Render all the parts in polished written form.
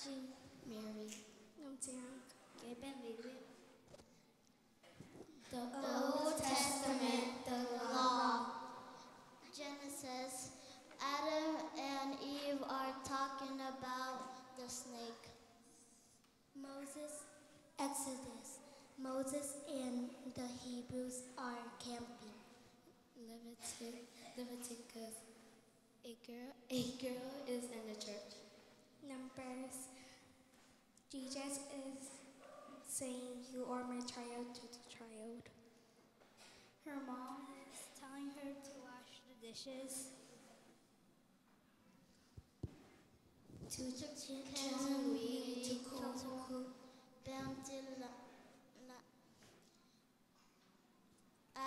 Jean, Mary, Namtiang, Gaben Lily. The Old Testament, the Law. Genesis, Adam and Eve are talking about the snake. Moses, Exodus. Moses and the Hebrews are camping. Leviticus, a girl is in the church. Numbers, Jesus is saying, "You are my child," to the child. Her mom is telling her to wash the dishes.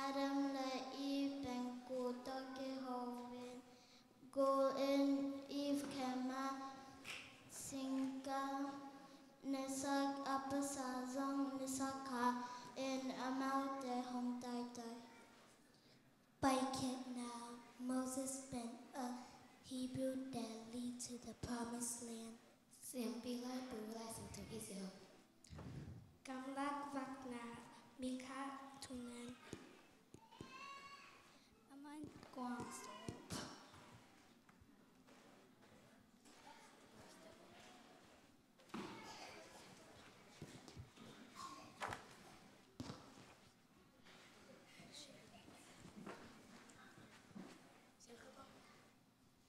Adamและอีฟแต่งกูตะเกหอเวนกูเอ็นอีฟแคมาสิงกาเนสักอัปสาซองเนสักขาเอ็นอามาแต่หงไตไต By camp now, Moses spent a Hebrew that lead to the promised land. เสียงปีไล่ปูไล่สิ่งถึงอิสราเอล กำลังวักนามีค่าทุนัน Aman Guang Stop.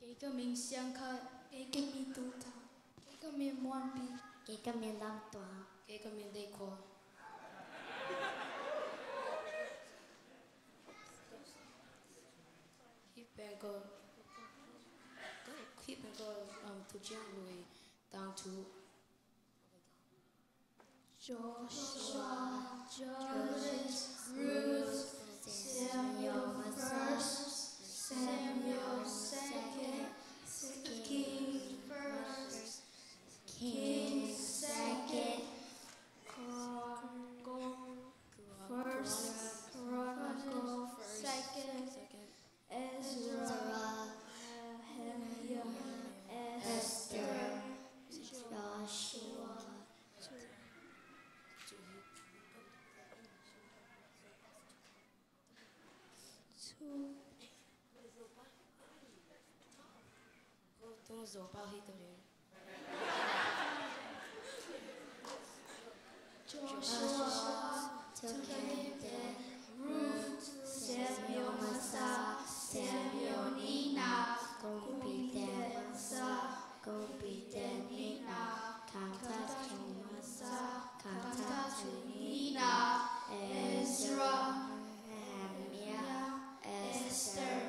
Cái cái mình sang khai, cái mi tu ta, cái mình muôn bi, cái mình làm tòa cái mình đây khó. Khi bên cô thu chiang người tăng thu. Joshua, Judges, Ruth, Samuel first, Samuel second, Kings first, Kings second, Chronicle second, Ezra, Nehemiah, Esther, Joshua. Tung dỗ bao hi tụi đi. Joshua, David, Ruth, Samuel Massa, Samuel Nina, Gopi Massa, Gopi Nina, Kanta to Massa, Kanta to Nina, Ezra, Nehemiah, Esther.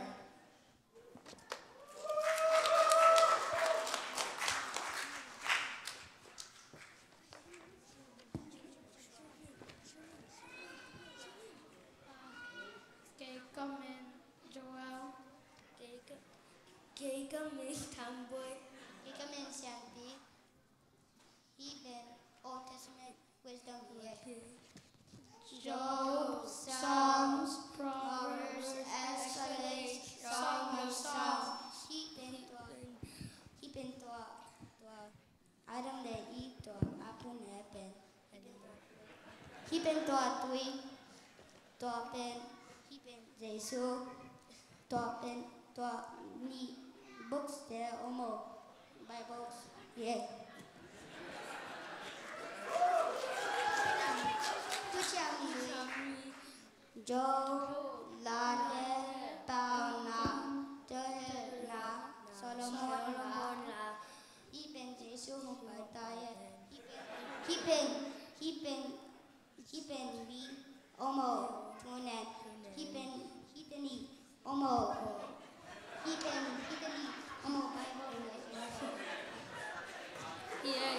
Cái comment tham bơi. Cái comment sang tí Even Old Testament wisdom here. Job, Psalms, Proverbs, Escalade, Song of Songs. He been to Adam để ý to Apu nè bên. He been to Tui to bên. He been Jesus to bên to ni books there almost Bibles. Yeah. Job, Lade, Tauna, Tehna, Solomon, Ibn Jesus Mubataya, Ibn Bi, Omo, Tunan, Ibn Omo, Omo Bible. Yeah.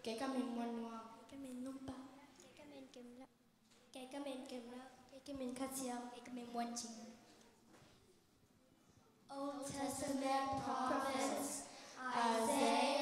Cái mình muôn hoa, cái mình nung bạc, cái mình kiếm lắm, cái mình khát giàu, cái mình muôn chính. Old Testament prophets Isaiah.